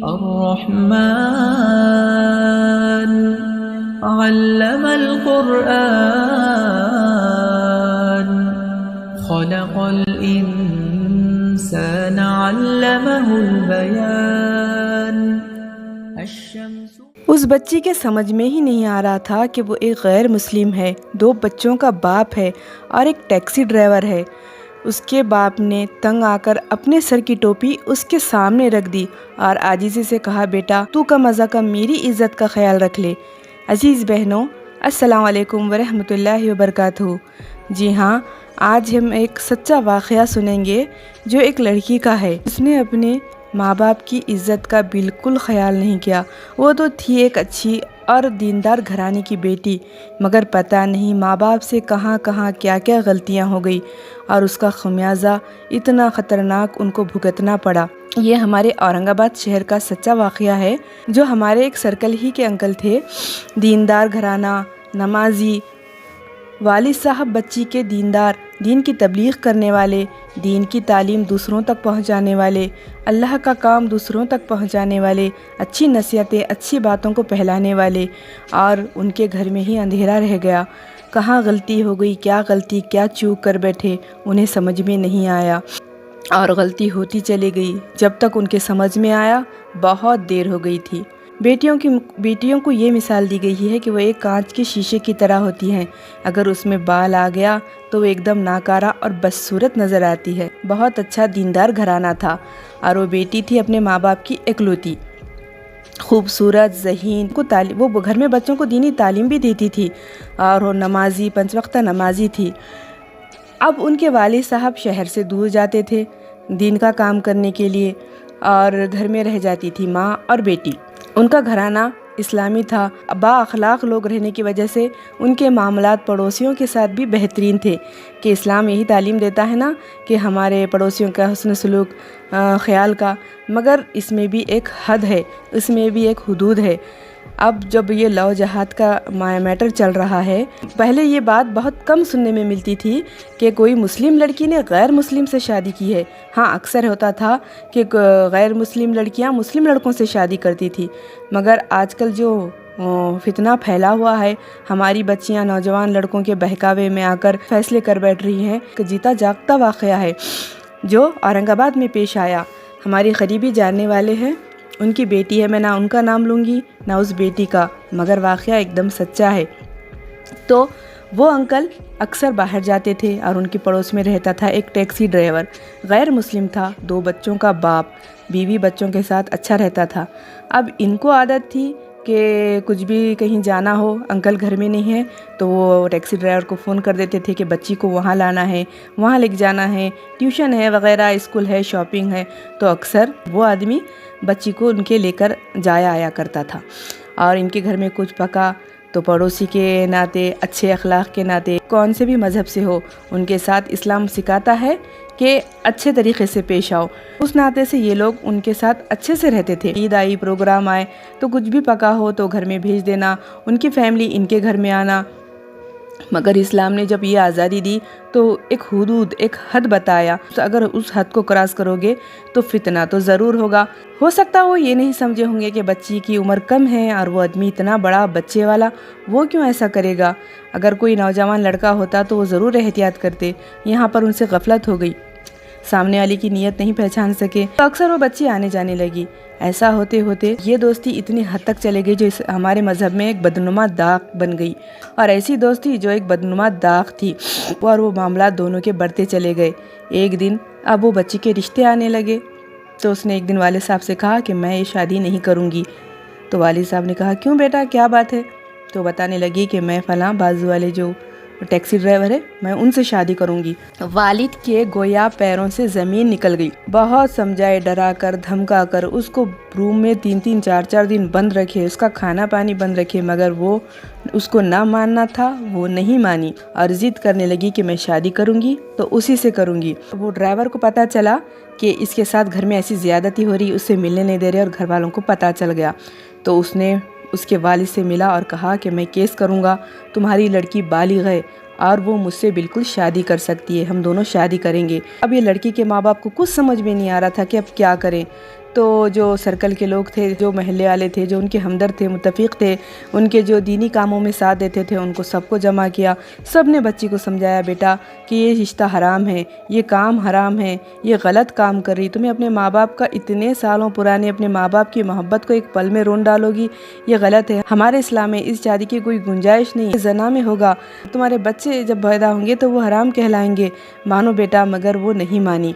الرحمن علم القرآن خلق الإنسان علمه البيان الشمس۔ اس بچی کے سمجھ میں ہی نہیں آ رہا تھا کہ وہ ایک غیر مسلم ہے، 2 بچوں کا باپ ہے اور ایک ٹیکسی ڈرائیور ہے۔ اس کے باپ نے تنگ آ کر اپنے سر کی ٹوپی اس کے سامنے رکھ دی اور عاجزی سے کہا، بیٹا تو کم از کم میری عزت کا خیال رکھ لے۔ عزیز بہنوں، السلام علیکم ورحمۃ اللہ وبرکاتہ۔ جی ہاں، آج ہم ایک سچا واقعہ سنیں گے جو ایک لڑکی کا ہے۔ اس نے اپنے ماں باپ کی عزت کا بالکل خیال نہیں کیا۔ وہ تو تھی ایک اچھی اور دیندار گھرانے کی بیٹی، مگر پتہ نہیں ماں باپ سے کہاں کہاں کیا کیا غلطیاں ہو گئی اور اس کا خمیازہ اتنا خطرناک ان کو بھگتنا پڑا۔ یہ ہمارے اورنگ آباد شہر کا سچا واقعہ ہے، جو ہمارے ایک سرکل ہی کے انکل تھے، دیندار گھرانہ، نمازی، والد صاحب بچی کے دیندار، دین کی تبلیغ کرنے والے، دین کی تعلیم دوسروں تک پہنچانے والے، اللہ کا کام دوسروں تک پہنچانے والے، اچھی نصیحتیں، اچھی باتوں کو پھیلانے والے، اور ان کے گھر میں ہی اندھیرا رہ گیا۔ کہاں غلطی ہو گئی، کیا چوک کر بیٹھے، انہیں سمجھ میں نہیں آیا اور غلطی ہوتی چلی گئی۔ جب تک ان کے سمجھ میں آیا بہت دیر ہو گئی تھی۔ بیٹیوں کو یہ مثال دی گئی ہے کہ وہ ایک کانچ کے شیشے کی طرح ہوتی ہیں، اگر اس میں بال آ گیا تو وہ ایک دم ناکارہ اور بدصورت نظر آتی ہے۔ بہت اچھا دیندار گھرانہ تھا اور وہ بیٹی تھی اپنے ماں باپ کی اکلوتی، خوبصورت، ذہین، وہ گھر میں بچوں کو دینی تعلیم بھی دیتی تھی اور وہ نمازی، 5 وقتہ نمازی تھی۔ اب ان کے والد صاحب شہر سے دور جاتے تھے دین کا کام کرنے کے لیے اور گھر میں رہ جاتی تھی ماں اور بیٹی۔ ان کا گھرانہ اسلامی تھا، با اخلاق لوگ رہنے کی وجہ سے ان کے معاملات پڑوسیوں کے ساتھ بھی بہترین تھے، کہ اسلام یہی تعلیم دیتا ہے نا کہ ہمارے پڑوسیوں کا حسن سلوک، خیال کا، مگر اس میں بھی ایک حد ہے، اس میں بھی ایک حدود ہے۔ اب جب یہ لو جہاد کا میٹر چل رہا ہے، پہلے یہ بات بہت کم سننے میں ملتی تھی کہ کوئی مسلم لڑکی نے غیر مسلم سے شادی کی ہے۔ ہاں، اکثر ہوتا تھا کہ غیر مسلم لڑکیاں مسلم لڑکوں سے شادی کرتی تھی، مگر آج کل جو فتنہ پھیلا ہوا ہے، ہماری بچیاں نوجوان لڑکوں کے بہکاوے میں آ کر فیصلے کر بیٹھ رہی ہیں، کہ جیتا جاگتا واقعہ ہے جو اورنگ آباد میں پیش آیا۔ ہماری قریبی جاننے والے ہیں، ان کی بیٹی ہے، میں نہ ان کا نام لوں گی نہ اس بیٹی کا، مگر واقعہ ایک دم سچا ہے۔ تو وہ انکل اکثر باہر جاتے تھے اور ان کے پڑوس میں رہتا تھا ایک ٹیکسی ڈرائیور، غیر مسلم تھا، 2 بچوں کا باپ، بیوی بچوں کے ساتھ اچھا رہتا تھا۔ اب ان کو عادت تھی کہ کچھ بھی کہیں جانا ہو، انکل گھر میں نہیں ہے تو وہ ٹیکسی ڈرائیور کو فون کر دیتے تھے کہ بچی کو وہاں لانا ہے، وہاں لے کے جانا ہے، ٹیوشن ہے وغیرہ، اسکول ہے، شاپنگ ہے، تو اکثر وہ آدمی بچی کو ان کے لے کر جایا آیا کرتا تھا۔ اور ان کے گھر میں کچھ پکا تو پڑوسی کے ناطے، اچھے اخلاق کے ناطے، کون سے بھی مذہب سے ہو، ان کے ساتھ اسلام سکھاتا ہے کہ اچھے طریقے سے پیش آؤ، اس ناطے سے یہ لوگ ان کے ساتھ اچھے سے رہتے تھے۔ عید آئی، پروگرام آئے تو کچھ بھی پکا ہو تو گھر میں بھیج دینا، ان کی فیملی ان کے گھر میں آنا۔ مگر اسلام نے جب یہ آزادی دی تو ایک حدود، ایک حد بتایا، تو اگر اس حد کو کراس کرو گے تو فتنہ تو ضرور ہوگا۔ ہو سکتا وہ یہ نہیں سمجھے ہوں گے کہ بچی کی عمر کم ہے اور وہ آدمی اتنا بڑا بچے والا، وہ کیوں ایسا کرے گا۔ اگر کوئی نوجوان لڑکا ہوتا تو وہ ضرور احتیاط کرتے، یہاں پر ان سے غفلت ہو گئی، سامنے والی کی نیت نہیں پہچان سکے تو اکثر وہ بچی آنے جانے لگی۔ ایسا ہوتے ہوتے یہ دوستی اتنی حد تک چلے گئی جو ہمارے مذہب میں ایک بدنما داغ بن گئی، اور ایسی دوستی جو ایک بدنما داغ تھی، اور وہ معاملات دونوں کے بڑھتے چلے گئے۔ ایک دن اب وہ بچی کے رشتے آنے لگے تو اس نے ایک دن والد صاحب سے کہا کہ میں یہ شادی نہیں کروں گی۔ تو والد صاحب نے کہا کیوں بیٹا، کیا بات ہے؟ تو بتانے لگی کہ میں فلاں بازو والے جو ٹیکسی ڈرائیور ہے، میں ان سے شادی کروں گی۔ والد کے گویا پیروں سے زمین نکل گئی۔ بہت سمجھائے، ڈرا کر، دھمکا کر، اس کو روم میں 3 4 دن بند رکھے، اس کا کھانا پانی بند رکھے، مگر وہ اس کو نہ ماننا تھا، وہ نہیں مانی اور ضد کرنے لگی کہ میں شادی کروں گی تو اسی سے کروں گی۔ وہ ڈرائیور کو پتا چلا کہ اس کے ساتھ گھر میں ایسی زیادتی ہو رہی، اس سے ملنے نہیں دے رہے، اور گھر والوں کو پتا چل گیا تو اس نے اس کے والد سے ملا اور کہا کہ میں کیس کروں گا، تمہاری لڑکی بالغ ہے اور وہ مجھ سے بالکل شادی کر سکتی ہے، ہم دونوں شادی کریں گے۔ اب یہ لڑکی کے ماں باپ کو کچھ سمجھ میں نہیں آ رہا تھا کہ اب کیا کریں، تو جو سرکل کے لوگ تھے، جو محلے والے تھے، جو ان کے ہمدرد تھے، متفق تھے، ان کے جو دینی کاموں میں ساتھ دیتے تھے، ان کو سب کو جمع کیا۔ سب نے بچی کو سمجھایا، بیٹا کہ یہ رشتہ حرام ہے، یہ کام حرام ہے، یہ غلط کام کر رہی، تمہیں اپنے ماں باپ کا اتنے سالوں پرانے اپنے ماں باپ کی محبت کو ایک پل میں رون ڈالو گی، یہ غلط ہے۔ ہمارے اسلام میں اس شادی کی کوئی گنجائش نہیں، زنا میں ہوگا، تمہارے بچے جب پیدا ہوں گے تو وہ حرام کہلائیں گے، مانو بیٹا۔ مگر وہ نہیں مانی۔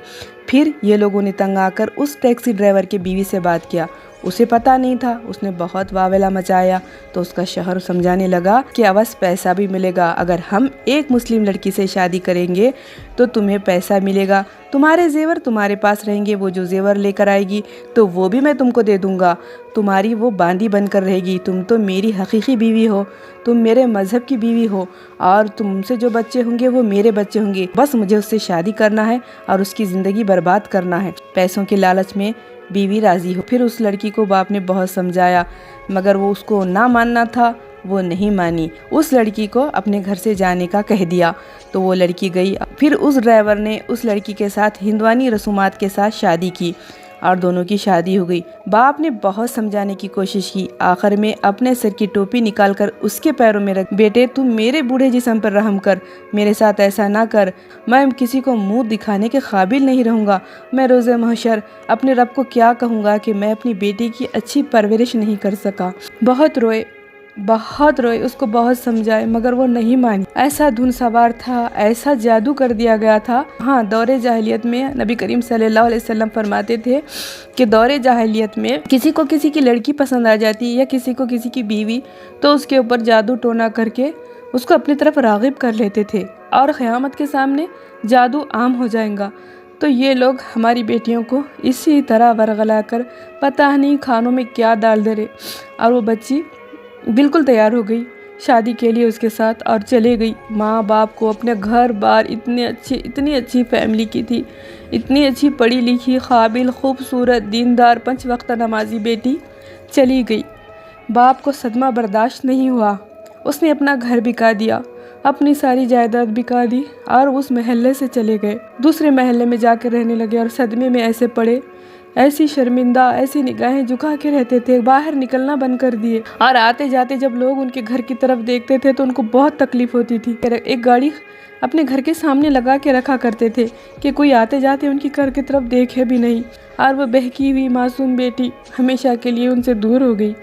پھر یہ لوگوں نے تنگ آ کر اس ٹیکسی ڈرائیور کے بیوی سے بات کیا۔ اسے پتہ نہیں تھا، اس نے بہت واویلا مچایا تو اس کا شوہر سمجھانے لگا کہ عوض پیسہ بھی ملے گا، اگر ہم ایک مسلم لڑکی سے شادی کریں گے تو تمہیں پیسہ ملے گا، تمہارے زیور تمہارے پاس رہیں گے، وہ جو زیور لے کر آئے گی تو وہ بھی میں تم کو دے دوں گا، تمہاری وہ باندی بن کر رہے گی، تم تو میری حقیقی بیوی ہو، تم میرے مذہب کی بیوی ہو، اور تم سے جو بچے ہوں گے وہ میرے بچے ہوں گے، بس مجھے اس سے شادی کرنا ہے اور اس کی زندگی برباد کرنا ہے۔ پیسوں کے لالچ میں بیوی راضی ہو۔ پھر اس لڑکی کو باپ نے بہت سمجھایا، مگر وہ اس کو نہ ماننا تھا، وہ نہیں مانی۔ اس لڑکی کو اپنے گھر سے جانے کا کہہ دیا تو وہ لڑکی گئی۔ پھر اس ڈرائیور نے اس لڑکی کے ساتھ ہندوانی رسومات کے ساتھ شادی کی اور دونوں کی شادی ہو گئی۔ باپ نے بہت سمجھانے کی کوشش کی، آخر میں اپنے سر کی ٹوپی نکال کر اس کے پیروں میں رکھ، بیٹے تم میرے بوڑھے جسم پر رحم کر، میرے ساتھ ایسا نہ کر، میں کسی کو منہ دکھانے کے قابل نہیں رہوں گا، میں روز محشر اپنے رب کو کیا کہوں گا کہ میں اپنی بیٹی کی اچھی پرورش نہیں کر سکا۔ بہت روئے، اس کو بہت سمجھائے مگر وہ نہیں مانی۔ ایسا دھن سوار تھا، ایسا جادو کر دیا گیا تھا۔ ہاں، دور جاہلیت میں نبی کریم صلی اللہ علیہ وسلم فرماتے تھے کہ دور جاہلیت میں کسی کو کسی کی لڑکی پسند آ جاتی یا کسی کو کسی کی بیوی تو اس کے اوپر جادو ٹونا کر کے اس کو اپنی طرف راغب کر لیتے تھے اور قیامت کے سامنے جادو عام ہو جائے گا۔ تو یہ لوگ ہماری بیٹیوں کو اسی طرح ورغلا کر پتہ نہیں کھانوں میں کیا ڈال دے رہے، اور وہ بچی بالکل تیار ہو گئی شادی کے لیے اس کے ساتھ اور چلے گئی۔ ماں باپ کو اپنے گھر بار اتنی اچھی فیملی کی تھی، اتنی اچھی پڑھی لکھی قابل خوبصورت دیندار 5 وقت نمازی بیٹی چلی گئی۔ باپ کو صدمہ برداشت نہیں ہوا، اس نے اپنا گھر بکا دیا، اپنی ساری جائیداد بکا دی اور اس محلے سے چلے گئے، دوسرے محلے میں جا کے رہنے لگے اور صدمے میں ایسے پڑے، ایسی شرمندہ، ایسی نگاہیں جھکا کے رہتے تھے، باہر نکلنا بند کر دیے، اور آتے جاتے جب لوگ ان کے گھر کی طرف دیکھتے تھے تو ان کو بہت تکلیف ہوتی تھی۔ ایک گاڑی اپنے گھر کے سامنے لگا کے رکھا کرتے تھے کہ کوئی آتے جاتے ان کی گھر کی طرف دیکھے بھی نہیں، اور وہ بہکی ہوئی معصوم بیٹی ہمیشہ کے لیے ان سے دور ہو گئی۔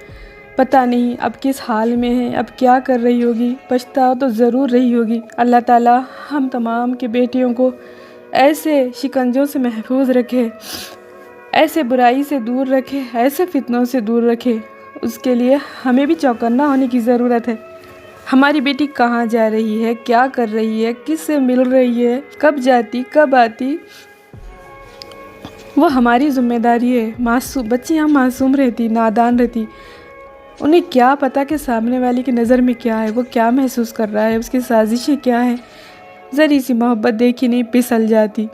پتہ نہیں اب کس حال میں ہے، اب کیا کر رہی ہوگی، پچھتا تو ضرور رہی ہوگی۔ اللہ تعالی ہم تمام کے بیٹیوں کو ایسے شکنجوں سے محفوظ رکھے، ایسے برائی سے دور رکھے، ایسے فتنوں سے دور رکھے، اس کے لیے ہمیں بھی چوکنا ہونے کی ضرورت ہے۔ ہماری بیٹی کہاں جا رہی ہے، کیا کر رہی ہے، کس سے مل رہی ہے، کب جاتی کب آتی، وہ ہماری ذمہ داری ہے۔ بچیاں معصوم رہتی، نادان رہتی، انہیں کیا پتہ کہ سامنے والی کی نظر میں کیا ہے، وہ کیا محسوس کر رہا ہے، اس کی سازشیں کیا ہیں، ذری سی محبت دیکھی نہیں پسل جاتی۔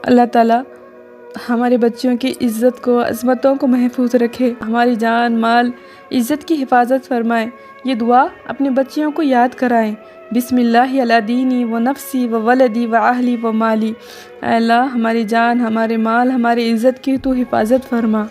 اللہ تعالیٰ ہمارے بچوں کی عزت کو، عظمتوں کو محفوظ رکھے، ہماری جان مال عزت کی حفاظت فرمائے۔ یہ دعا اپنے بچیوں کو یاد کرائیں، بسم اللہ علی دینی و نفسی و ولدی و اہلی و مالی۔ اے اللہ ہماری جان، ہمارے مال، ہماری عزت کی تو حفاظت فرما۔